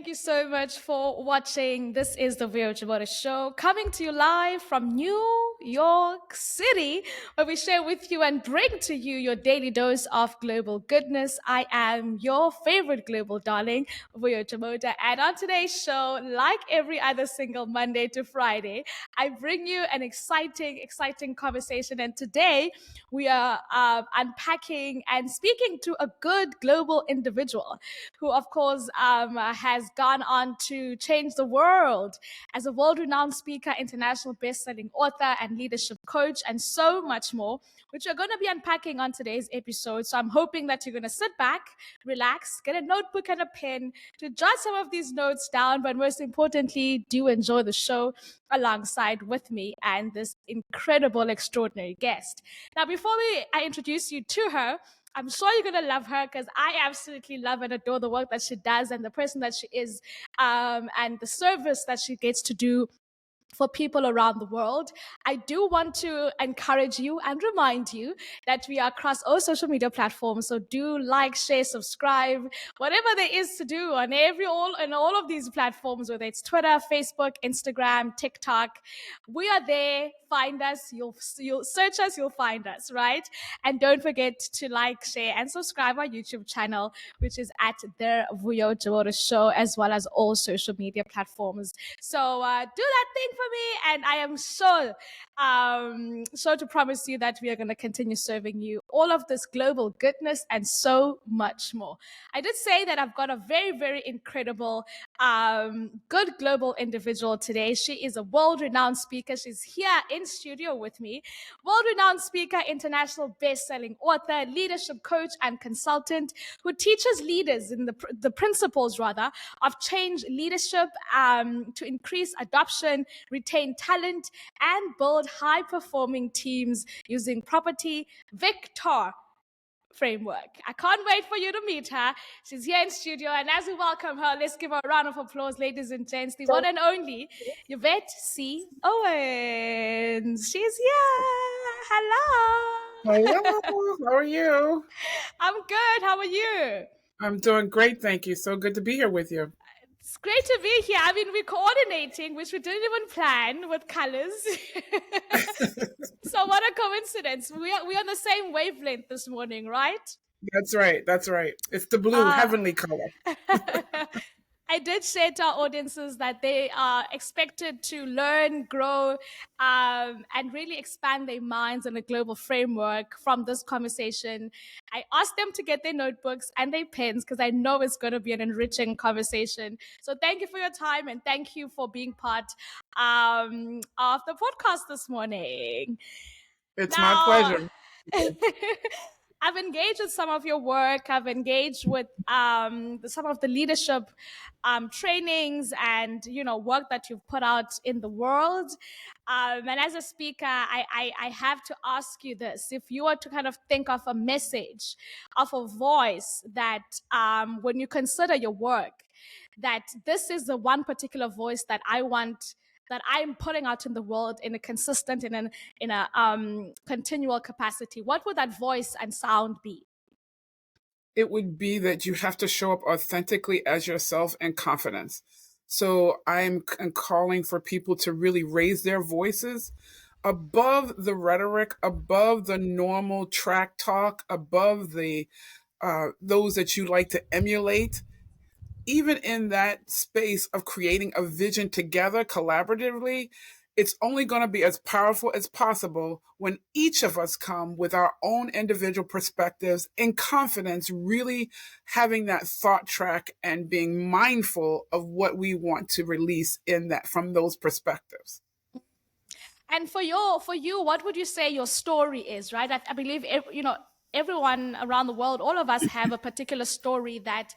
Thank you so much for watching. This is the Vuyo Show, coming to you live from New York City, where we share with you and bring to you your daily dose of global goodness. I am your favorite global darling, Vuyo, and on today's show, like every other single Monday to Friday, I bring you an exciting conversation. And today we are unpacking and speaking to a good global individual who, of course, has gone on to change the world as a world-renowned speaker, international best-selling author, and leadership coach, and so much more, which we're going to be unpacking on today's episode. So I'm hoping that you're going to sit back, relax, get a notebook and a pen to jot some of these notes down, but most importantly, do enjoy the show alongside with me and this incredible, extraordinary guest. Now, before I introduce you to her, I'm sure you're going to love her because I absolutely love and adore the work that she does and the person that she is, and the service that she gets to do for people around the world. I do want to encourage you and remind you that we are across all social media platforms. So do like, share, subscribe, whatever there is to do on all of these platforms, whether it's Twitter, Facebook, Instagram, TikTok. We are there. Find us. You'll search us. You'll find us, right? And don't forget to like, share, and subscribe our YouTube channel, which is at the Vuyo Show, as well as all social media platforms. So do that thing for me, and I am sure to promise you that we are going to continue serving you all of this global goodness and so much more. I did say that I've got a very, very incredible, good global individual today. She is a world-renowned speaker. She's here in studio with me. World-renowned speaker, international best-selling author, leadership coach, and consultant who teaches leaders in the principles, rather, of change leadership to increase adoption, retain talent, and build high-performing teams using property Victor framework. I can't wait for you to meet her. She's here in studio, and as we welcome her, let's give her a round of applause, ladies and gents, the one and only Yvette C. Owens. She's here. Hello. Hello, how are you? I'm good. How are you? I'm doing great, thank you. So good to be here with you. It's great to be here. I mean, we're coordinating, which we didn't even plan with colors. So what a coincidence. We're on the same wavelength this morning, right? That's right, that's right. It's the blue, heavenly color. I did say to our audiences that they are expected to learn, grow, and really expand their minds in a global framework from this conversation. I asked them to get their notebooks and their pens because I know it's going to be an enriching conversation. So thank you for your time and thank you for being part of the podcast this morning. It's my pleasure. I've engaged with some of your work. I've engaged with some of the leadership trainings and work that you've put out in the world. And as a speaker, I have to ask you this: if you were to kind of think of a message, of a voice that when you consider your work, that this is the one particular voice that I want, that I'm putting out in the world in a consistent, in a continual capacity, what would that voice and sound be? It would be that you have to show up authentically as yourself and confidence. So I'm calling for people to really raise their voices above the rhetoric, above the normal track talk, above the those that you like to emulate. Even in that space of creating a vision together collaboratively, it's only going to be as powerful as possible when each of us come with our own individual perspectives and confidence, really having that thought track and being mindful of what we want to release in that from those perspectives. And for you, what would you say your story is, right? I believe, everyone around the world, all of us have a particular story that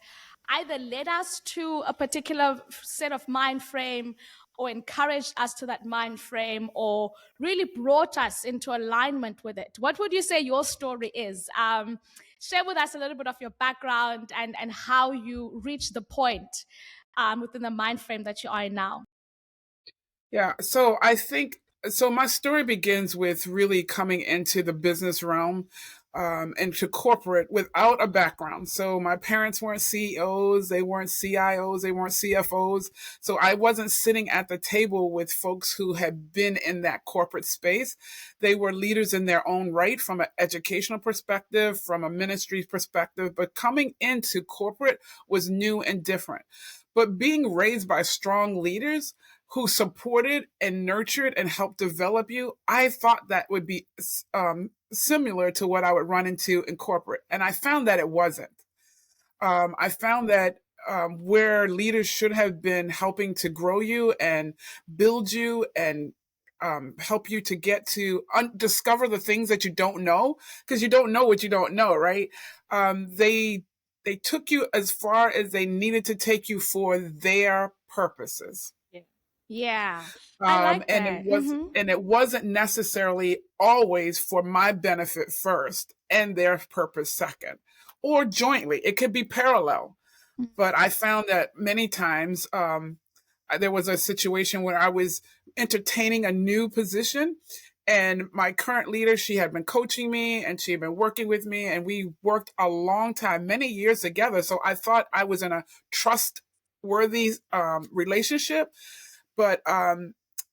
either led us to a particular set of mind frame or encouraged us to that mind frame or really brought us into alignment with it. What would you say your story is? Share with us a little bit of your background and how you reached the point within the mind frame that you are in now. Yeah, so I think, my story begins with really coming into the business realm. into corporate without a background. So my parents weren't CEOs, they weren't CIOs, they weren't CFOs. So I wasn't sitting at the table with folks who had been in that corporate space. They were leaders in their own right from an educational perspective, from a ministry perspective, but coming into corporate was new and different. But being raised by strong leaders who supported and nurtured and helped develop you, I thought that would be similar to what I would run into in corporate. And I found that it wasn't. I found that where leaders should have been helping to grow you and build you and help you to get to discover the things that you don't know, because you don't know what you don't know, right? They took you as far as they needed to take you for their purposes. Yeah, I like that. And it wasn't necessarily always for my benefit first and their purpose second, or jointly. It could be parallel. But I found that many times there was a situation where I was entertaining a new position, and my current leader, she had been coaching me and she had been working with me, and we worked a long time, many years together. So I thought I was in a trustworthy relationship. But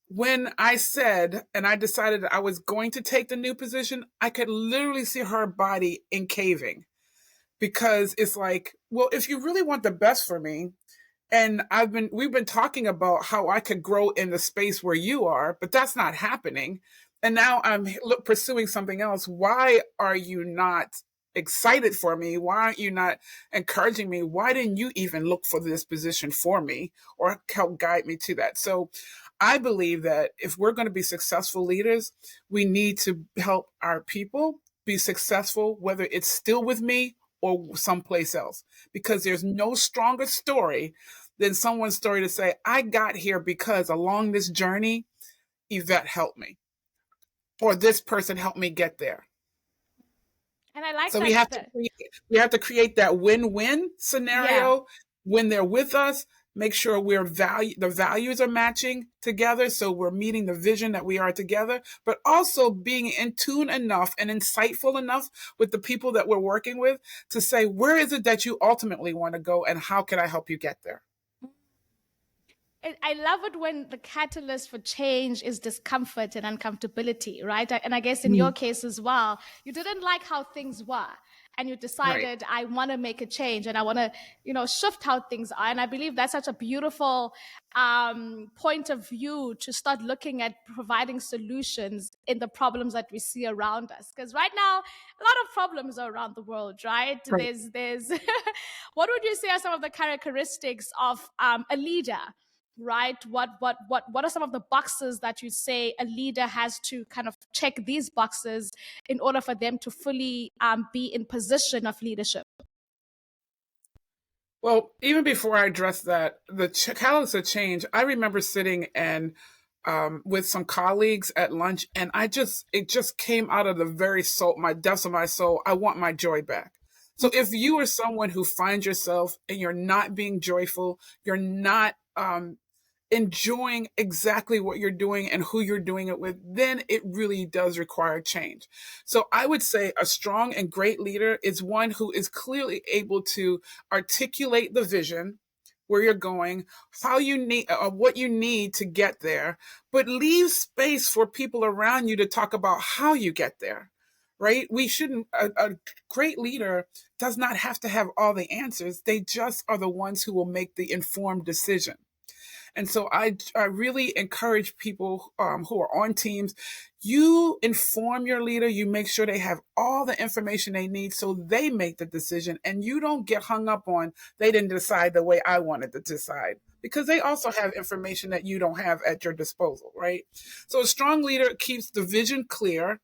when I said, and I decided that I was going to take the new position, I could literally see her body encaving, because it's like, well, if you really want the best for me, and we've been talking about how I could grow in the space where you are, but that's not happening. And now I'm pursuing something else. Why are you not excited for me? Why aren't you not encouraging me? Why didn't you even look for this position for me or help guide me to that? So I believe that if we're going to be successful leaders, we need to help our people be successful, whether it's still with me or someplace else, because there's no stronger story than someone's story to say, I got here because along this journey, Yvette helped me, or this person helped me get there. And I like so that. We have to create that win-win scenario when they're with us. Make sure the values are matching together, so we're meeting the vision that we are together, but also being in tune enough and insightful enough with the people that we're working with to say, where is it that you ultimately want to go, and how can I help you get there? I love it when the catalyst for change is discomfort and uncomfortability, right? And I guess in your case as well, you didn't like how things were, and you decided, right, I want to make a change and I want to, shift how things are. And I believe that's such a beautiful point of view to start looking at providing solutions in the problems that we see around us. Because right now, a lot of problems are around the world, right? There's what would you say are some of the characteristics of a leader? Right? What are some of the boxes that you say a leader has to kind of check these boxes in order for them to fully be in position of leadership? Well, even before I address that, the catalyst of change, I remember sitting and with some colleagues at lunch, and it just came out of the very soul, my depths of my soul. I want my joy back. So if you are someone who finds yourself and you're not being joyful, you're not enjoying exactly what you're doing and who you're doing it with, then it really does require change. So I would say a strong and great leader is one who is clearly able to articulate the vision, where you're going, how you need, what you need to get there, but leave space for people around you to talk about how you get there. Right? We shouldn't, a great leader does not have to have all the answers. They just are the ones who will make the informed decision. And so I really encourage people who are on teams, you inform your leader, you make sure they have all the information they need so they make the decision, and you don't get hung up on, they didn't decide the way I wanted to decide, because they also have information that you don't have at your disposal, right? So a strong leader keeps the vision clear,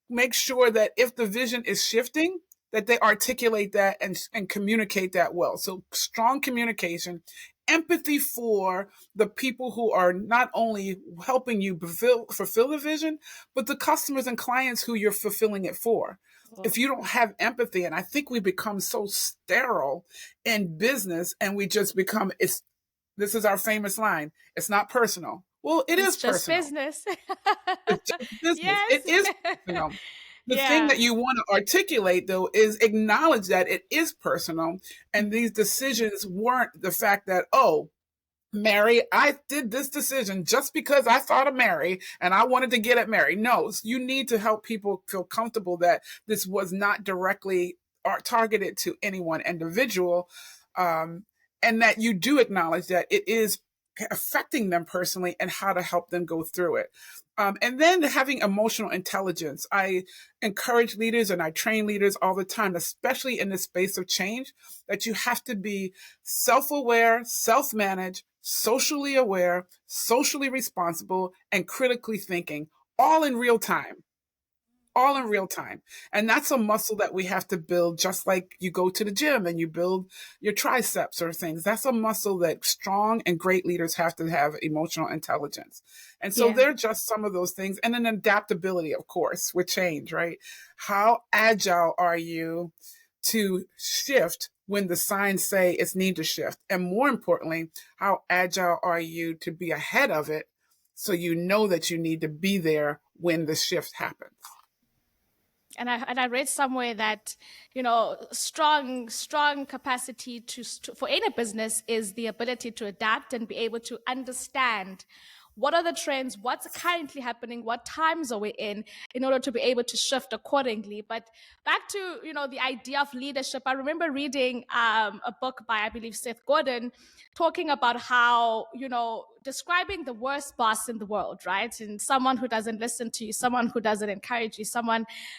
make sure that if the vision is shifting, that they articulate that and communicate that well. So strong communication, empathy for the people who are not only helping you fulfill the vision, but the customers and clients who you're fulfilling it for. If you don't have empathy, and I think we become so sterile in business, and we just become, this is our famous line, it's not personal. Well, it's just personal. Business. It's just business. Yes. It is personal. The thing that you want to articulate, though, is acknowledge that it is personal, and these decisions weren't the fact that, oh, Mary, I did this decision just because I thought of Mary and I wanted to get at Mary. No, you need to help people feel comfortable that this was not directly targeted to any one individual, and that you do acknowledge that it is affecting them personally and how to help them go through it. And then having emotional intelligence. I encourage leaders and I train leaders all the time, especially in the space of change, that you have to be self-aware, self-managed, socially aware, socially responsible, and critically thinking, all in real time. All in real time. And that's a muscle that we have to build, just like you go to the gym and you build your triceps or things. That's a muscle that strong and great leaders have to have, emotional intelligence. And so they're just some of those things. And then adaptability, of course, with change, right? How agile are you to shift when the signs say it's need to shift? And more importantly, how agile are you to be ahead of it so you know that you need to be there when the shift happens? And I read somewhere that, strong capacity for any business is the ability to adapt and be able to understand what are the trends, what's currently happening, what times are we in order to be able to shift accordingly. But back to, the idea of leadership, I remember reading a book by, I believe, Seth Godin, talking about how, describing the worst boss in the world, right? And someone who doesn't listen to you, someone who doesn't encourage you,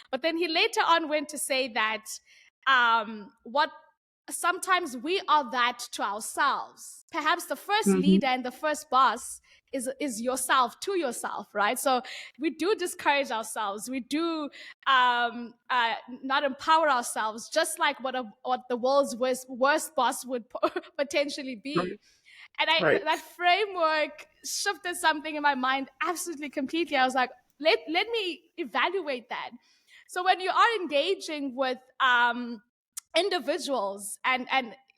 but then he later on went to say that what sometimes we are that to ourselves. Perhaps the first leader and the first boss is yourself to yourself, right? So we do discourage ourselves. We do not empower ourselves, just like what the world's worst boss would potentially be. Right. And that framework shifted something in my mind absolutely completely. I was like, let me evaluate that. So when you are engaging with individuals and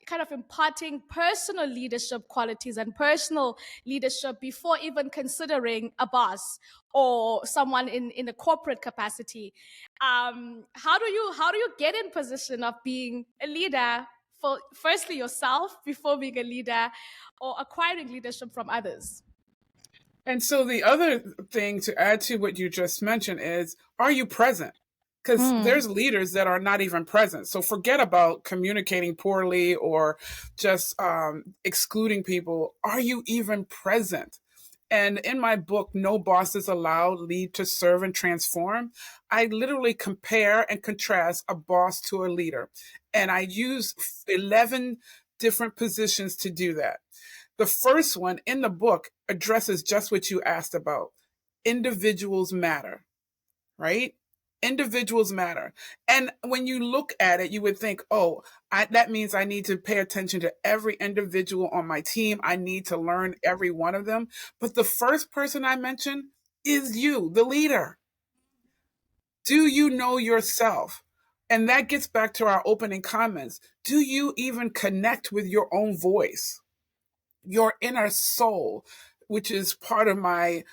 kind of imparting personal leadership qualities and personal leadership before even considering a boss or someone in a corporate capacity, how do you get in position of being a leader for firstly yourself before being a leader or acquiring leadership from others? And so the other thing to add to what you just mentioned is, are you present? Because there's leaders that are not even present. So forget about communicating poorly or just excluding people. Are you even present? And in my book, No Boss is Allowed, Lead to Serve and Transform, I literally compare and contrast a boss to a leader. And I use 11 different positions to do that. The first one in the book addresses just what you asked about. Individuals matter, right? Individuals matter. And when you look at it, you would think, oh, that means I need to pay attention to every individual on my team. I need to learn every one of them. But the first person I mentioned is you, the leader. Do you know yourself? And that gets back to our opening comments. Do you even connect with your own voice, your inner soul, which is part of my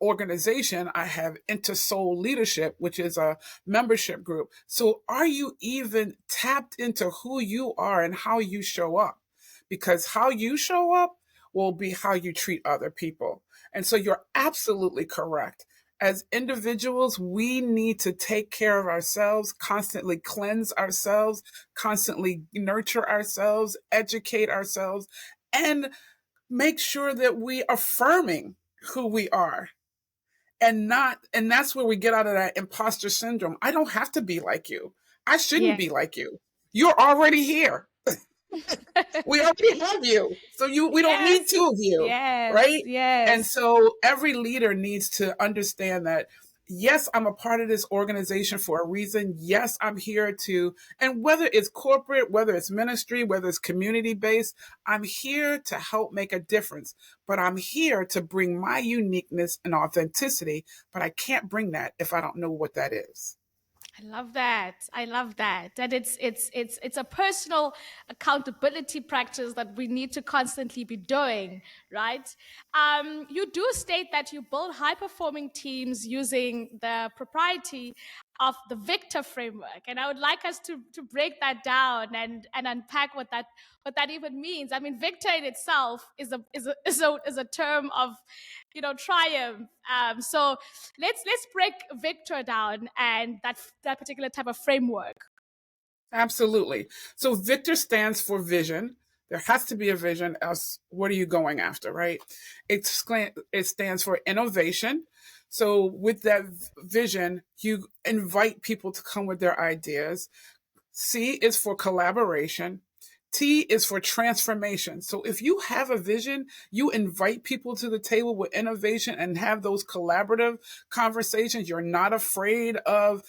organization? I have InteSoul Leadership, which is a membership group. So are you even tapped into who you are and how you show up? Because how you show up will be how you treat other people. And so you're absolutely correct. As individuals, we need to take care of ourselves, constantly cleanse ourselves, constantly nurture ourselves, educate ourselves, and make sure that we are affirming who we are. And that's where we get out of that imposter syndrome. I don't have to be like you. I shouldn't be like you. You're already here. We already have you. So we don't need two of you. Right? Yes. And so every leader needs to understand that, yes, I'm a part of this organization for a reason. Yes, I'm here and whether it's corporate, whether it's ministry, whether it's community based, I'm here to help make a difference. But I'm here to bring my uniqueness and authenticity. But I can't bring that if I don't know what that is. I love that. And it's a personal accountability practice that we need to constantly be doing, right? You do state that you build high-performing teams using the propriety of the Victor framework. And I would like us to break that down and unpack what that even means. I mean, Victor in itself is a term of, triumph. So let's break Victor down and that particular type of framework. Absolutely. So Victor stands for vision. There has to be a vision, else what are you going after, right? It stands for innovation. So with that vision, you invite people to come with their ideas. C is for collaboration. T is for transformation. So if you have a vision, you invite people to the table with innovation and have those collaborative conversations. You're not afraid of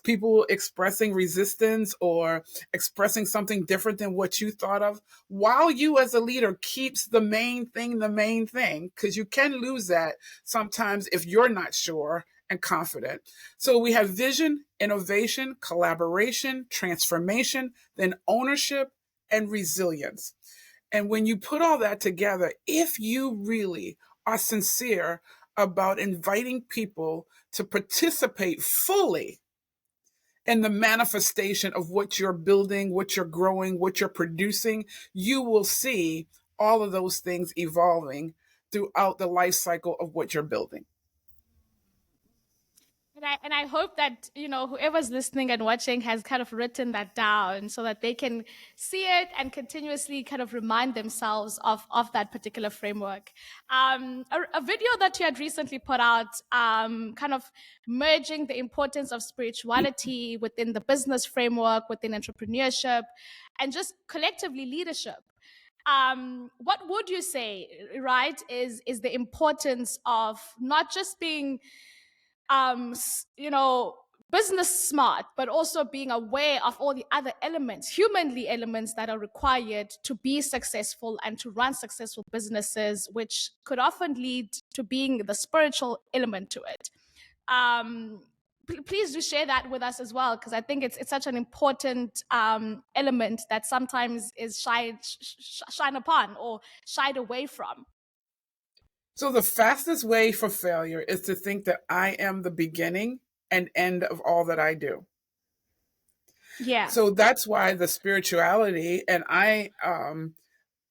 people expressing resistance or expressing something different than what you thought of, while you as a leader keeps the main thing, because you can lose that sometimes if you're not sure and confident. So we have vision, innovation, collaboration, transformation, then ownership and resilience. And when you put all that together, if you really are sincere about inviting people to participate fully in the manifestation of what you're building, what you're growing, what you're producing, you will see all of those things evolving throughout the life cycle of what you're building. And I hope that, whoever's listening and watching has kind of written that down so that they can see it and continuously kind of remind themselves of that particular framework. A video that you had recently put out, kind of merging the importance of spirituality within the business framework, within entrepreneurship, and just collectively leadership. What would you say, right, is the importance of not just being business smart, but also being aware of all the other elements, humanly elements that are required to be successful and to run successful businesses, which could often lead to being the spiritual element to it. Please do share that with us as well, because I think it's such an important element that sometimes is shied upon or shied away from. So the fastest way for failure is to think that I am the beginning and end of all that I do. Yeah. So that's why the spirituality, and I'm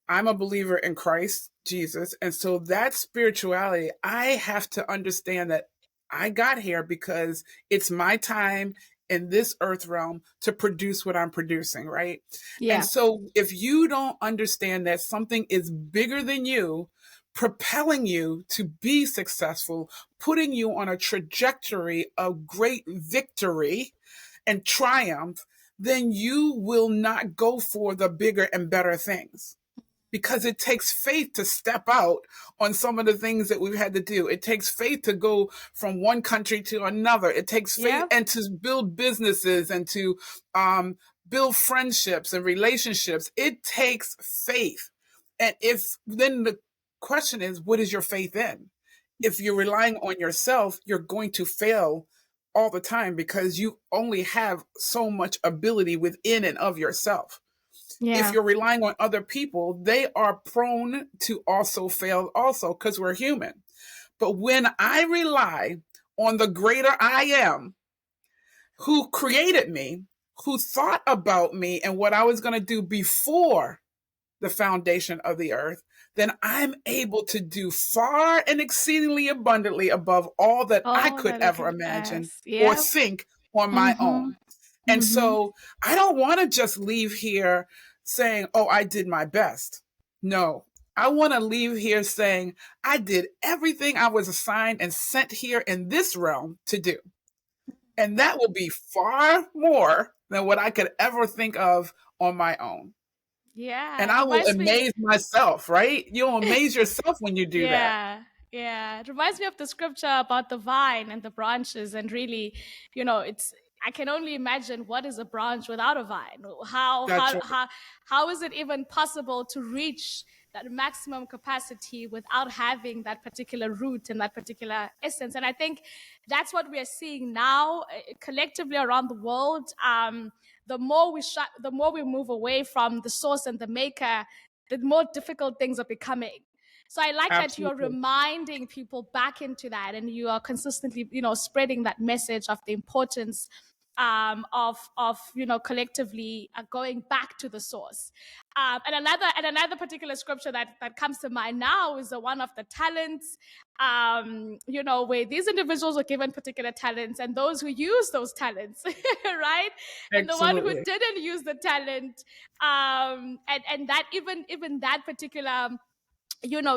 a believer in Christ Jesus. And so that spirituality, I have to understand that I got here because it's my time in this earth realm to produce what I'm producing, right? Yeah. And so if you don't understand that something is bigger than you, propelling you to be successful, putting you on a trajectory of great victory and triumph, then you will not go for the bigger and better things. Because it takes faith to step out on some of the things that we've had to do. It takes faith to go from one country to another. It takes faith and to build businesses and to build friendships and relationships. It takes faith. And then the question is, what is your faith in? If you're relying on yourself, you're going to fail all the time because you only have so much ability within and of yourself. Yeah. If you're relying on other people, they are prone to also fail also because we're human. But when I rely on the greater I am, who created me, who thought about me and what I was going to do before the foundation of the earth, then I'm able to do far and exceedingly abundantly above all that I could ever imagine or think on my own. And so I don't want to just leave here saying, oh, I did my best. No, I want to leave here saying I did everything I was assigned and sent here in this realm to do. And that will be far more than what I could ever think of on my own. Yeah. And I will amaze myself, right? You'll amaze yourself when you do that. Yeah. It reminds me of the scripture about the vine and the branches. And really, I can only imagine what is a branch without a vine. How is it even possible to reach that maximum capacity without having that particular root and that particular essence? And I think that's what we are seeing now collectively around the world. The more we move away from the source and the maker, the more difficult things are becoming. So I like that you're reminding people back into that, and you are consistently, spreading that message of the importance of collectively going back to the source. And another particular scripture that comes to mind now is the one of the talents, where these individuals were given particular talents, and those who use those talents, right, and the one who Absolutely. didn't use the talent, and that even that particular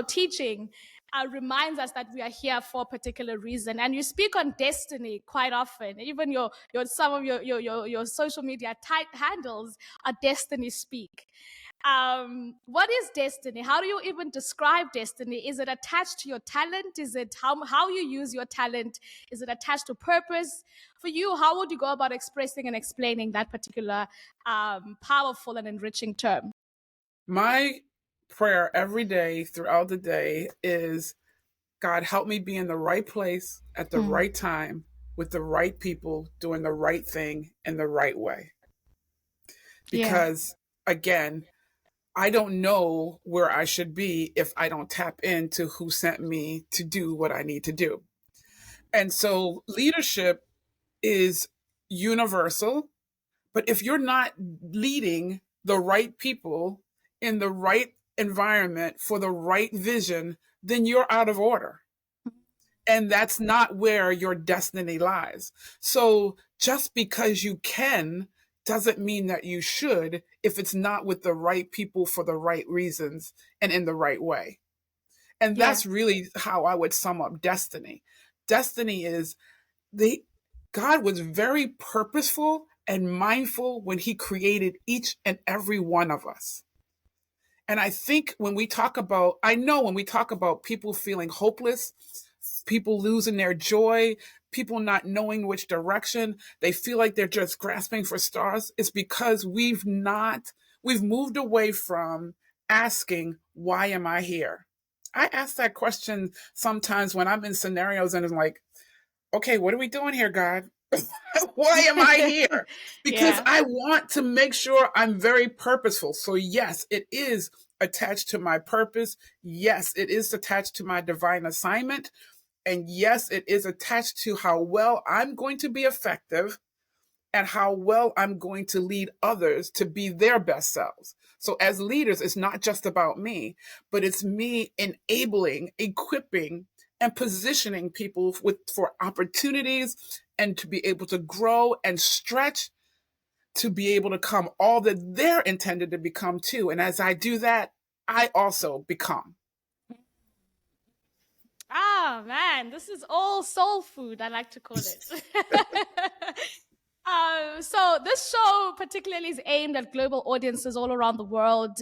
teaching reminds us that we are here for a particular reason. And you speak on destiny quite often. Even your some of your social media handles are DestinySpeak. What is destiny? How do you even describe destiny? Is it attached to your talent? Is it how you use your talent? Is it attached to purpose? For you, how would you go about expressing and explaining that particular powerful and enriching term? My prayer every day throughout the day is, God, help me be in the right place at the right time with the right people doing the right thing in the right way. Yeah. Because again, I don't know where I should be if I don't tap into who sent me to do what I need to do. And so leadership is universal, but if you're not leading the right people in the right environment for the right vision, then you're out of order. And that's not where your destiny lies. So just because you can doesn't mean that you should if it's not with the right people for the right reasons and in the right way. And Yeah. that's really how I would sum up destiny. Destiny is God was very purposeful and mindful when he created each and every one of us. And I think when we talk about people feeling hopeless, people losing their joy, people not knowing which direction, they feel like they're just grasping for stars, it's because we've moved away from asking, why am I here? I ask that question sometimes when I'm in scenarios and I'm like, okay, what are we doing here, God? Why am I here? Because Yeah. I want to make sure I'm very purposeful. So yes, it is attached to my purpose. Yes, it is attached to my divine assignment. And yes, it is attached to how well I'm going to be effective and how well I'm going to lead others to be their best selves. So as leaders, it's not just about me, but it's me enabling, equipping, and positioning people for opportunities and to be able to grow and stretch to be able to become all that they're intended to become too. And as I do that, I also become. Ah, man, this is all soul food, I like to call it. So this show particularly is aimed at global audiences all around the world,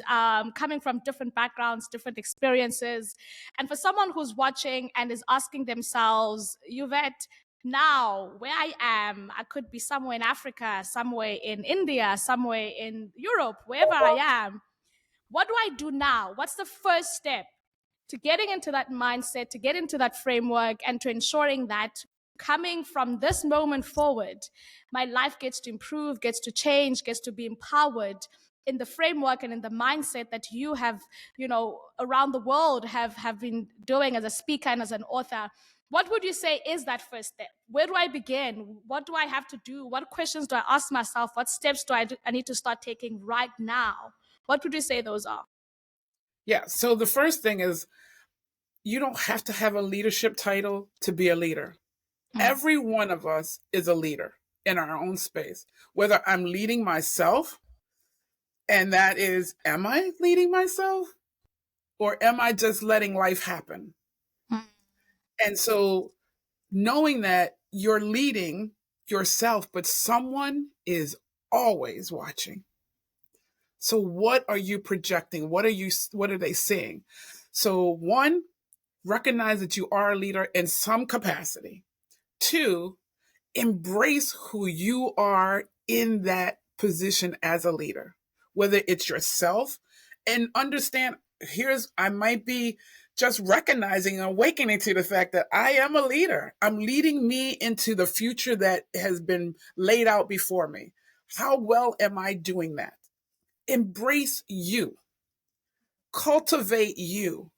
coming from different backgrounds, different experiences. And for someone who's watching and is asking themselves, Yvette, now where I am, I could be somewhere in Africa, somewhere in India, somewhere in Europe, wherever I am. What do I do now? What's the first step to getting into that mindset, to get into that framework, and to ensuring that coming from this moment forward, my life gets to improve, gets to change, gets to be empowered in the framework and in the mindset that you have, around the world have been doing as a speaker and as an author? What would you say is that first step? Where do I begin? What do I have to do? What questions do I ask myself? What steps do I need to start taking right now? What would you say those are? Yeah. So the first thing is you don't have to have a leadership title to be a leader. Every one of us is a leader in our own space, whether I'm leading myself, and that is, am I leading myself or am I just letting life happen? And so knowing that you're leading yourself, but someone is always watching. So what are you projecting? What are they seeing? So one, recognize that you are a leader in some capacity. Two, embrace who you are in that position as a leader, whether it's yourself, and understand I might be just recognizing and awakening to the fact that I am a leader. I'm leading me into the future that has been laid out before me. How well am I doing that? Embrace you, cultivate you,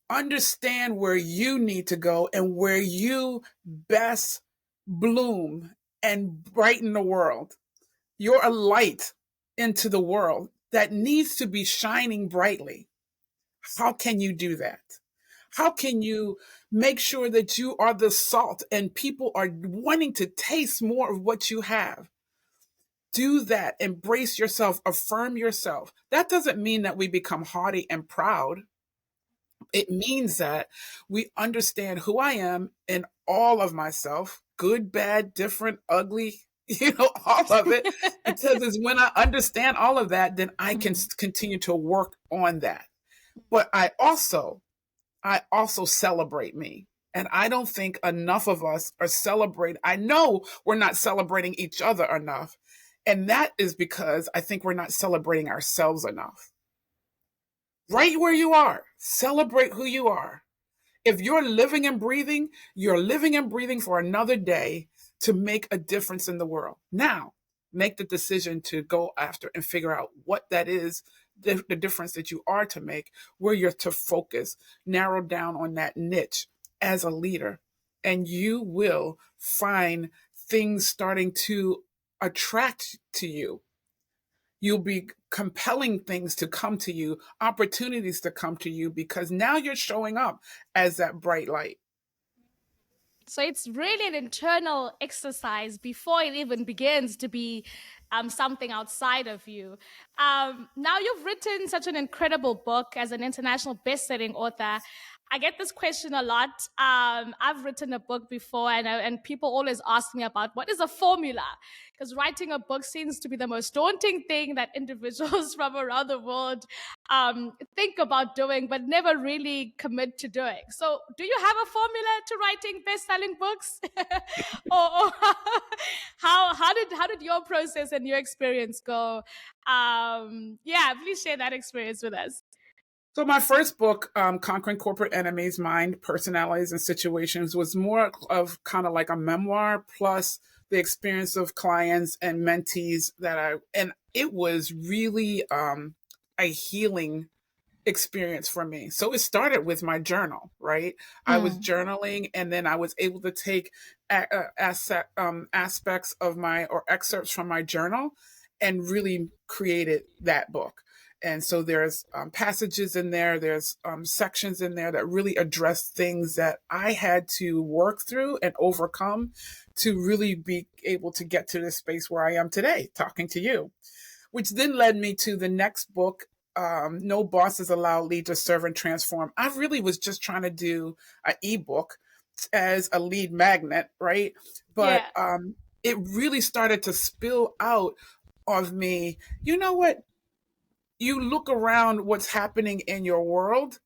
understand where you need to go and where you best bloom and brighten the world. You're a light into the world that needs to be shining brightly. How can you do that? How can you make sure that you are the salt and people are wanting to taste more of what you have? Do that. Embrace yourself. Affirm yourself. That doesn't mean that we become haughty and proud. It means that we understand who I am in all of myself, good, bad, different, ugly, all of it. Because it's when I understand all of that, then I can continue to work on that. But I also celebrate me. And I don't think enough of us are celebrating. I know we're not celebrating each other enough. And that is because I think we're not celebrating ourselves enough. Right where you are, celebrate who you are. If you're living and breathing, you're living and breathing for another day to make a difference in the world. Now, make the decision to go after and figure out what that is, the difference that you are to make, where you're to focus, narrow down on that niche as a leader, and you will find things starting to attract to you. You'll be compelling things to come to you, opportunities to come to you, because now you're showing up as that bright light. So it's really an internal exercise before it even begins to be something outside of you. Now you've written such an incredible book as an international best-selling author. I get this question a lot. I've written a book before, and people always ask me about what is a formula, because writing a book seems to be the most daunting thing that individuals from around the world think about doing, but never really commit to doing. So, do you have a formula to writing best-selling books, or how did your process and your experience go? Please share that experience with us. So my first book, Conquering Corporate Enemies, Mind, Personalities, and Situations, was more of kind of like a memoir plus the experience of clients and mentees and it was really a healing experience for me. So it started with my journal, right? I was journaling, and then I was able to take aspects of or excerpts from my journal and really created that book. And so there's passages in there, there's sections in there that really address things that I had to work through and overcome to really be able to get to this space where I am today, talking to you, which then led me to the next book, No Bosses Allowed, Lead to Serve and Transform. I really was just trying to do an ebook as a lead magnet, right? But it really started to spill out of me. You know what? You look around what's happening in your world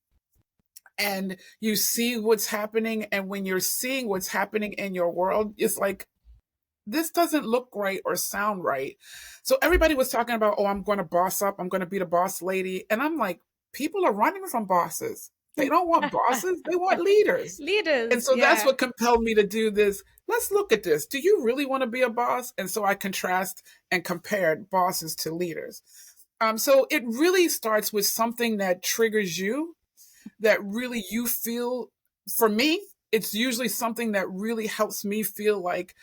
and you see what's happening. And when you're seeing what's happening in your world, it's like, this doesn't look right or sound right. So everybody was talking about, oh, I'm going to boss up. I'm going to be the boss lady. And I'm like, people are running from bosses. They don't want bosses. They want leaders. Leaders. And so that's what compelled me to do this. Let's look at this. Do you really want to be a boss? And so I contrast and compared bosses to leaders. So it really starts with something that triggers you, that really you feel. For me, it's usually something that really helps me feel like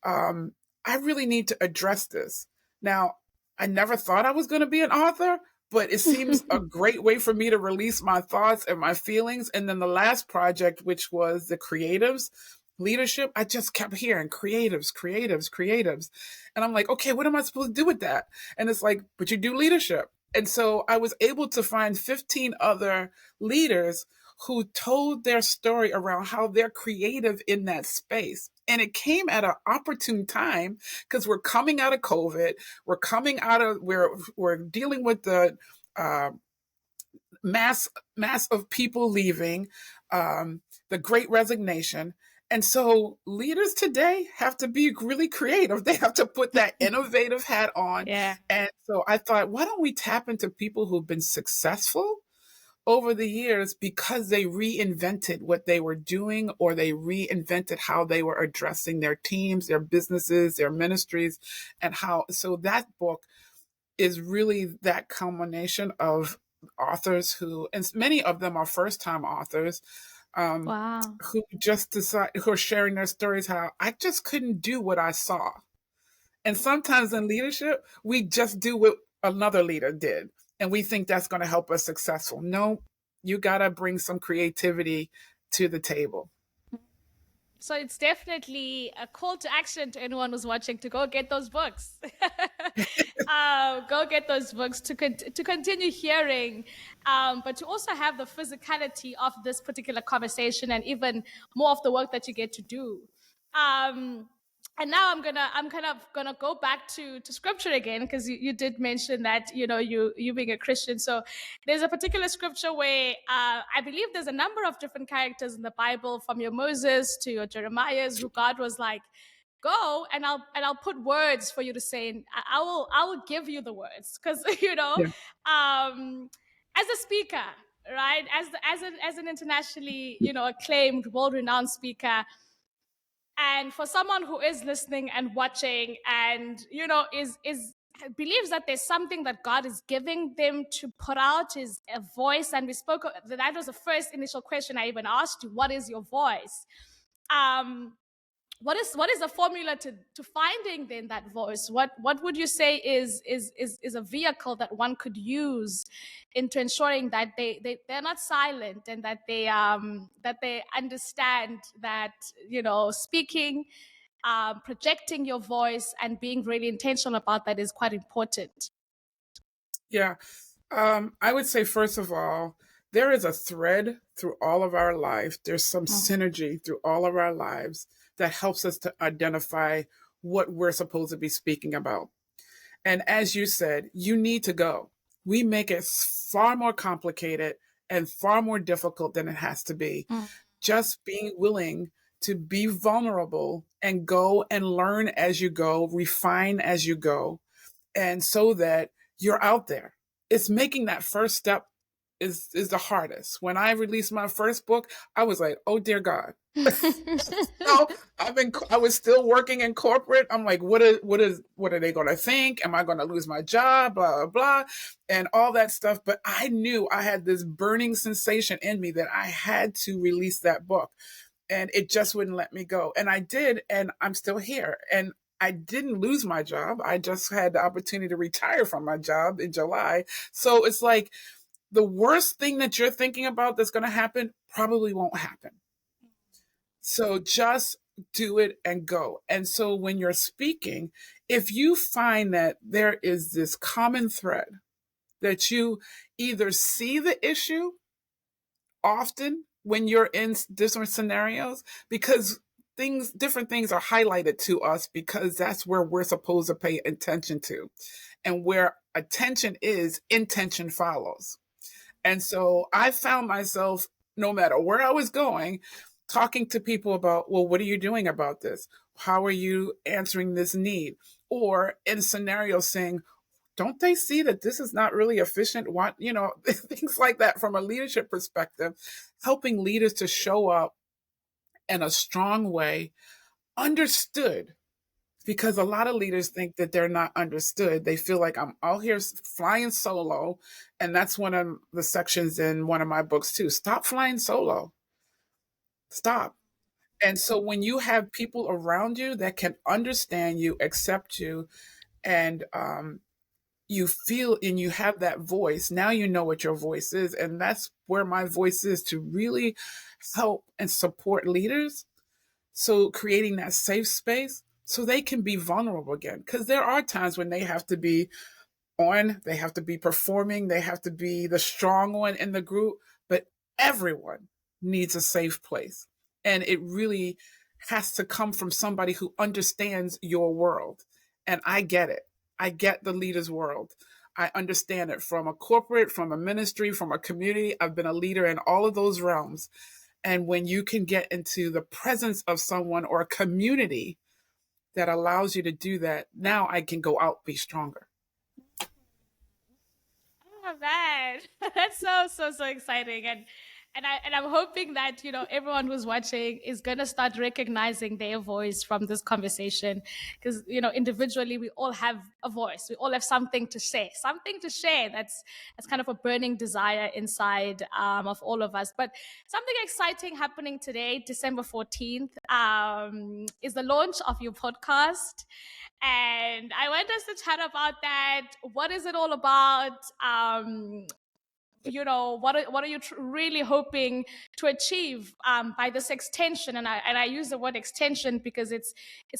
I really need to address this. Now, I never thought I was going to be an author, but it seems a great way for me to release my thoughts and my feelings. And then the last project, which was the creatives, leadership, I just kept hearing creatives. And I'm like, okay, what am I supposed to do with that? And it's like, but you do leadership. And so I was able to find 15 other leaders who told their story around how they're creative in that space. And it came at an opportune time because we're coming out of COVID. We're dealing with the mass of people leaving, the Great Resignation. And so leaders today have to be really creative. They have to put that innovative hat on. Yeah. And so I thought, why don't we tap into people who've been successful over the years because they reinvented what they were doing, or they reinvented how they were addressing their teams, their businesses, their ministries, and how. So that book is really that culmination of authors who, and many of them are first-time authors, Wow. who are sharing their stories how I just couldn't do what I saw. And sometimes in leadership, we just do what another leader did, and we think that's going to help us successful. No, you got to bring some creativity to the table. So it's definitely a call to action to anyone who's watching to go get those books. Go get those books to continue hearing, but to also have the physicality of this particular conversation and even more of the work that you get to do. And now I'm kind of gonna go back to scripture again, because you did mention that you being a Christian. So there's a particular scripture where I believe there's a number of different characters in the Bible, from your Moses to your Jeremiahs, who God was like, go and I'll put words for you to say, and I will give you the words, because Yeah. as a speaker, right, as an internationally acclaimed, world-renowned speaker, and for someone who is listening and watching and is believes that there's something that God is giving them to put out, is a voice. And we spoke, that was the first initial question I even asked you: what is your voice? What is the formula to finding then that voice? What would you say is a vehicle that one could use into ensuring that they're not silent, and that they understand that speaking, projecting your voice and being really intentional about that is quite important? Yeah. I would say, first of all, there is a thread through all of our life. There's some synergy through all of our lives that helps us to identify what we're supposed to be speaking about. And as you said, you need to go. We make it far more complicated and far more difficult than it has to be. Just being willing to be vulnerable and go and learn as you go, refine as you go, and so that you're out there. It's making that first step is the hardest. When I released my first book, I was like, oh dear God. No, I was still working in corporate. I'm like, what are they going to think? Am I going to lose my job? Blah, blah, blah, and all that stuff. But I knew I had this burning sensation in me that I had to release that book, and it just wouldn't let me go. And I did, and I'm still here. And I didn't lose my job. I just had the opportunity to retire from my job in July. So it's like the worst thing that you're thinking about that's going to happen probably won't happen. So just do it and go. And so when you're speaking, if you find that there is this common thread, that you either see the issue often when you're in different scenarios, because different things are highlighted to us, because that's where we're supposed to pay attention to. And where attention is, intention follows. And so I found myself, no matter where I was going, talking to people about, well, what are you doing about this? How are you answering this need? Or in scenarios saying, don't they see that this is not really efficient? What, things like that from a leadership perspective, helping leaders to show up in a strong way, understood. Because a lot of leaders think that they're not understood. They feel like I'm out here flying solo. And that's one of the sections in one of my books too. Stop flying solo. Stop. And so when you have people around you that can understand you, accept you, and you feel and you have that voice, now you know what your voice is. And that's where my voice is, to really help and support leaders. So creating that safe space so they can be vulnerable again. Because there are times when they have to be on, they have to be performing, they have to be the strong one in the group, but everyone needs a safe place. And it really has to come from somebody who understands your world. And I get it. I get the leader's world. I understand it from a corporate, from a ministry, from a community. I've been a leader in all of those realms. And when you can get into the presence of someone or a community that allows you to do that, now I can go out, be stronger. Oh man, that's so exciting. And I'm hoping that, you know, everyone who's watching is going to start recognizing their voice from this conversation, because, you know, individually we all have a voice, we all have something to say, something to share. That's kind of a burning desire inside of all of us. But something exciting happening today, December 14th, is the launch of your podcast. And I want us to chat about that. What is it all about? You know, what are you really hoping to achieve by this extension? And I use the word extension because it's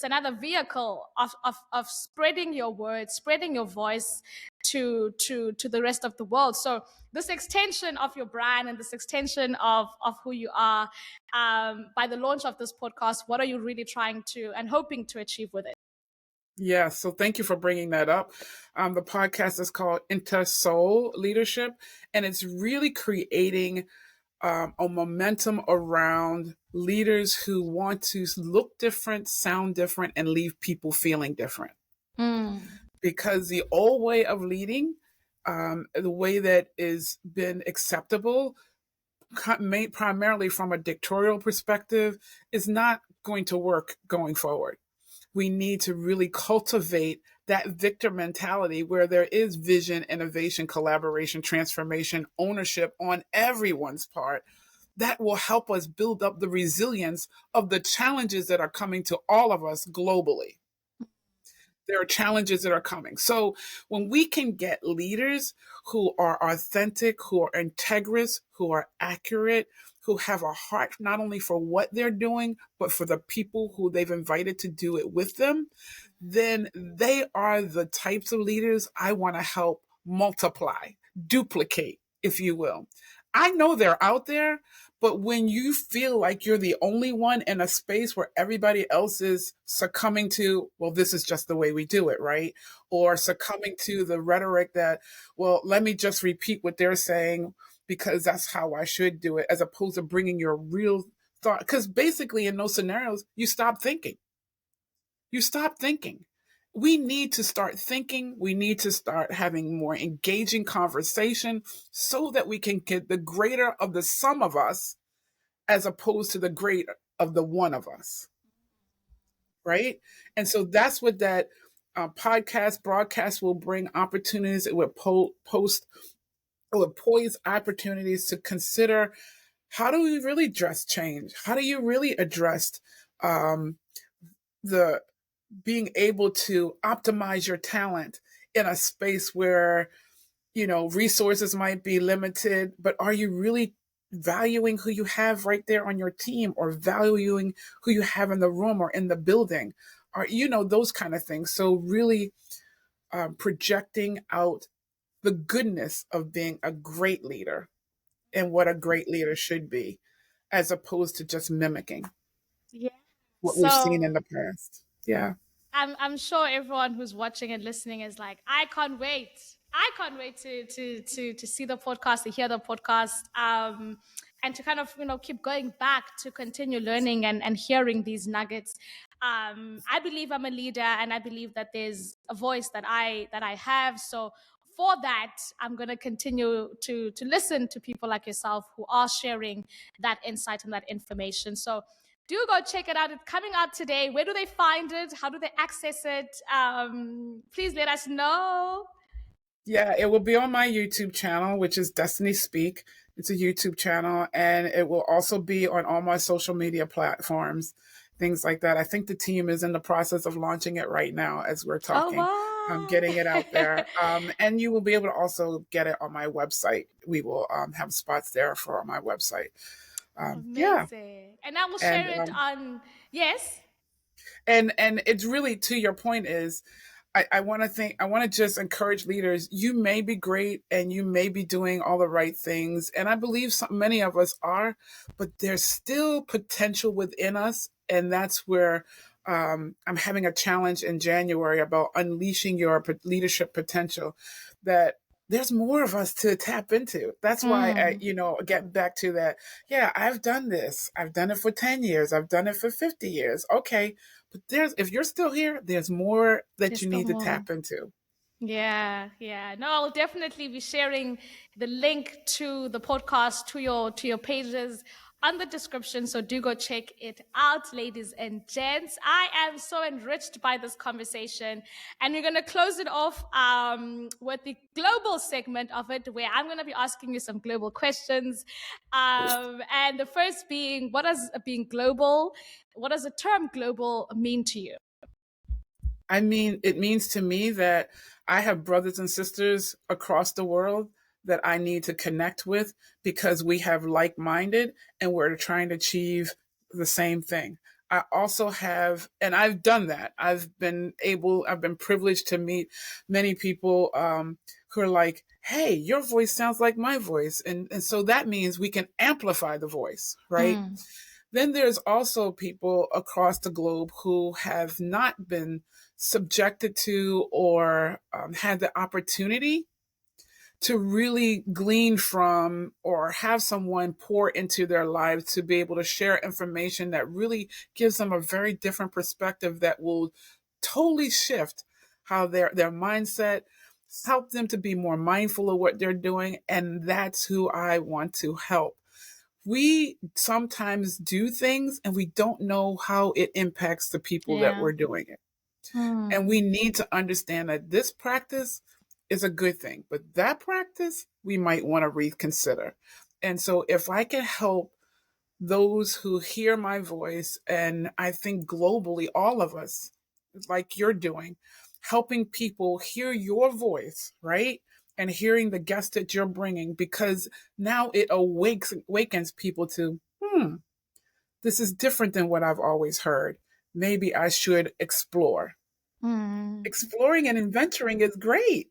another vehicle of spreading your words, spreading your voice to the rest of the world. So this extension of your brand and this extension of who you are, by the launch of this podcast, what are you really trying to and hoping to achieve with it? Yeah, so thank you for bringing that up. The podcast is called InteSoul Leadership, and it's really creating a momentum around leaders who want to look different, sound different, and leave people feeling different. Because the old way of leading, the way that is been acceptable, made primarily from a dictatorial perspective, is not going to work going forward. We need to really cultivate that victor mentality where there is vision, innovation, collaboration, transformation, ownership on everyone's part. That will help us build up the resilience of the challenges that are coming to all of us globally. There are challenges that are coming. So when we can get leaders who are authentic, who are integrous, who are accurate, who have a heart not only for what they're doing, but for the people who they've invited to do it with them, then they are the types of leaders I want to help multiply, duplicate, if you will. I know they're out there, but when you feel like you're the only one in a space where everybody else is succumbing to, well, this is just the way we do it, right? Or succumbing to the rhetoric that, well, let me just repeat what they're saying because that's how I should do it, as opposed to bringing your real thought. Because basically, in those scenarios, you stop thinking. You stop thinking. We need to start thinking. We need to start having more engaging conversation so that we can get the greater of the sum of us as opposed to the great of the one of us. Right. And so that's what that podcast broadcast will bring opportunities. It will it will poise opportunities to consider, how do we really address change? How do you really address the being able to optimize your talent in a space where, you know, resources might be limited, but are you really valuing who you have right there on your team, or valuing who you have in the room or in the building, or, you know, those kind of things. So really projecting out the goodness of being a great leader and what a great leader should be, as opposed to just mimicking Yeah. what we've seen So in the past. Yeah. I'm sure everyone who's watching and listening is like, I can't wait. I can't wait to see the podcast, to hear the podcast, and to kind of, you know, keep going back to continue learning and hearing these nuggets. I believe I'm a leader, and I believe that there's a voice that I have. So for that, I'm going to continue to listen to people like yourself who are sharing that insight and that information. So do go check it out. It's coming out today. Where do they find it? How do they access it? Please let us know. Yeah, it will be on my YouTube channel, which is DestinySpeak. It's a YouTube channel, and it will also be on all my social media platforms, things like that. I think the team is in the process of launching it right now as we're Oh, talking, wow. getting it out there. And you will be able to also get it on my website. We will have spots there for my website. Yeah. Amazing. And I will And share it on, yes. and it's really, to your point, is I want to just encourage leaders. You may be great and you may be doing all the right things, and I believe many of us are, but there's still potential within us, and that's where I'm having a challenge in January about unleashing your leadership potential. That there's more of us to tap into. That's why I, get back to that. Yeah, I've done this. I've done it for 10 years. I've done it for 50 years. Okay. But if you're still here, there's more that There's you still need to more. tap into. Yeah, yeah. No, I'll definitely be sharing the link to the podcast to your pages on the description. So do go check it out, ladies and gents. I am so enriched by this conversation, and we're gonna close it off with the global segment of it, where I'm gonna be asking you some global questions. And the first being, what does being global? What does the term global mean to you? I mean, it means to me that I have brothers and sisters across the world that I need to connect with because we have like minded and we're trying to achieve the same thing. I also have, and I've done that. I've been privileged to meet many people who are like, hey, your voice sounds like my voice. And so that means we can amplify the voice, right? Mm, Then there's also people across the globe who have not been subjected to or had the opportunity to really glean from or have someone pour into their lives to be able to share information that really gives them a very different perspective that will totally shift how their mindset, help them to be more mindful of what they're doing. And that's who I want to help. We sometimes do things and we don't know how it impacts the people that yeah. we're doing it. And Mm, we need to understand that this practice is a good thing, but that practice we might want to reconsider. And so if I can help those who hear my voice, and I think globally, all of us, like you're doing, helping people hear your voice, right? And hearing the guest that you're bringing, because now it awakens people to, this is different than what I've always heard. Maybe I should explore. mm. Exploring and adventuring is great.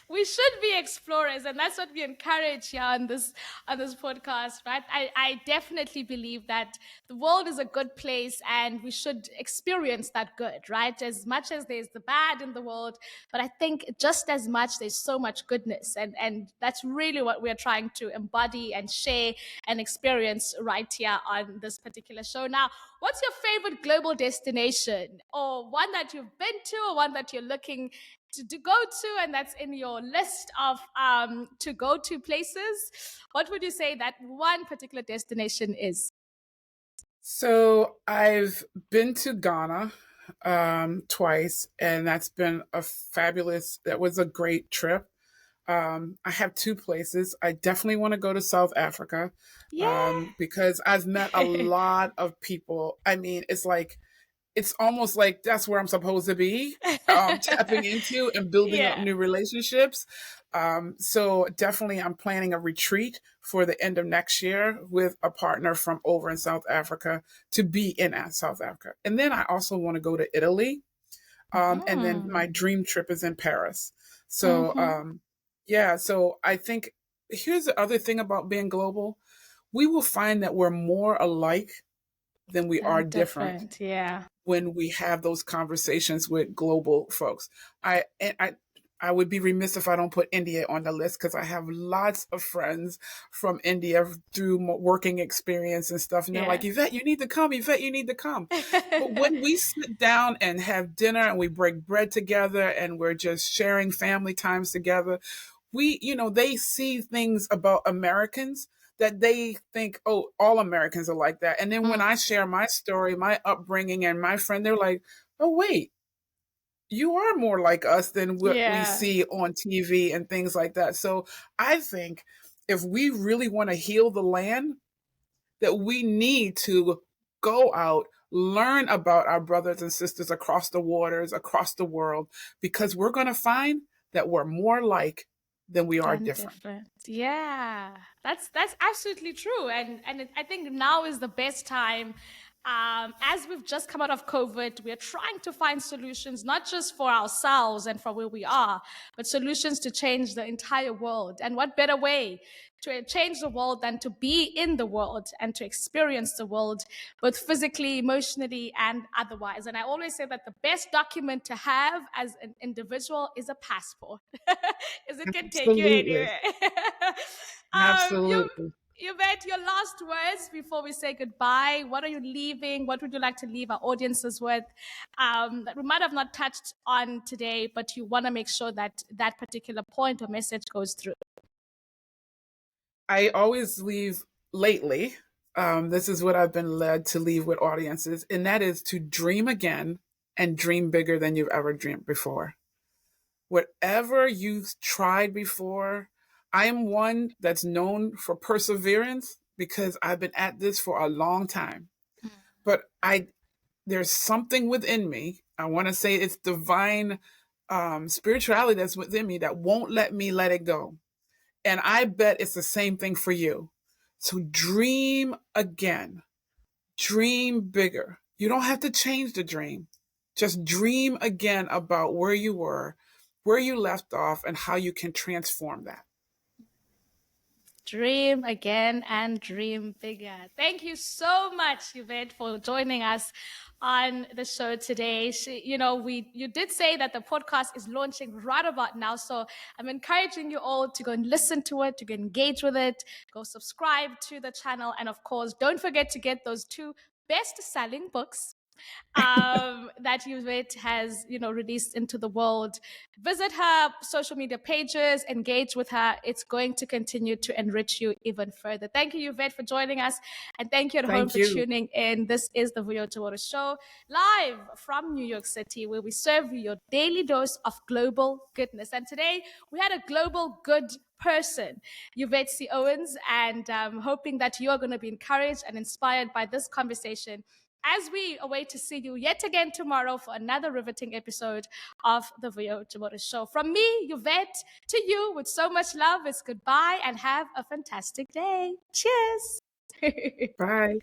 We should be explorers, and that's what we encourage here on this podcast, right? I definitely believe that the world is a good place and we should experience that good, right? As much as there's the bad in the world, but I think just as much there's so much goodness, and that's really what we're trying to embody and share and experience right here on this particular show. Now, what's your favorite global destination, or one that you've been to, or one that you're looking to go to, and that's in your list of to go to places? What would you say that one particular destination is? So I've been to Ghana twice, and that's been that was a great trip. I have two places. I definitely want to go to South Africa Yeah. because I've met a lot of people. I mean, it's almost like that's where I'm supposed to be, tapping into and building up Yeah. new relationships. So definitely, I'm planning a retreat for the end of next year with a partner from over in South Africa to be in South Africa. And then I also want to go to Italy. And then Mm-hmm. my dream trip is in Paris. So, Mm-hmm. yeah, so I think here's the other thing about being global. We will find that we're more alike than we are And different different. Yeah. when we have those conversations with global folks. I would be remiss if I don't put India on the list because I have lots of friends from India through working experience and stuff. And they're like, Yeah. Yvette, you need to come. Yvette, you need to come. But when we sit down and have dinner and we break bread together and we're just sharing family times together, they see things about Americans that they think, oh, all Americans are like that. And then when Mm, I share my story, my upbringing, and my friend, they're like, oh, wait, you are more like us than what we yeah. see on TV and things like that. So I think if we really want to heal the land, that we need to go out, learn about our brothers and sisters across the waters, across the world, because we're going to find that we're more like than we are And different. different. Yeah, that's absolutely true. I think now is the best time. As we've just come out of COVID, we're trying to find solutions, not just for ourselves and for where we are, but solutions to change the entire world. And what better way to change the world than to be in the world and to experience the world, both physically, emotionally, and otherwise. And I always say that the best document to have as an individual is a passport, because it can take you Absolutely. anywhere. You Absolutely. Yvette, your last words before we say goodbye. What are you leaving? What would you like to leave our audiences with that we might have not touched on today, but you want to make sure that that particular point or message goes through? I always leave lately. This is what I've been led to leave with audiences, and that is to dream again and dream bigger than you've ever dreamed before. Whatever you've tried before, I am one that's known for perseverance because I've been at this for a long time. But there's something within me. I want to say it's divine spirituality that's within me that won't let me let it go. And I bet it's the same thing for you. So dream again, dream bigger. You don't have to change the dream. Just dream again about where you were, where you left off, and how you can transform that. Dream again and dream bigger. Thank you so much, Yvette, for joining us on the show today. You did say that the podcast is launching right about now, so I'm encouraging you all to go and listen to it, to go engage with it, go subscribe to the channel, and of course, don't forget to get those 2 best-selling books that Yvette has, released into the world. Visit her social media pages, engage with her. It's going to continue to enrich you even further. Thank you, Yvette, for joining us. And thank you at home Thank for you. tuning in. This is the Vuyo Show, live from New York City, where we serve you your daily dose of global goodness. And today we had a global good person, Yvette Owens, and I'm hoping that you are going to be encouraged and inspired by this conversation as we await to see you yet again tomorrow for another riveting episode of the Vuyo Show. From me, Yvette, to you with so much love, it's goodbye and have a fantastic day. Cheers. Bye.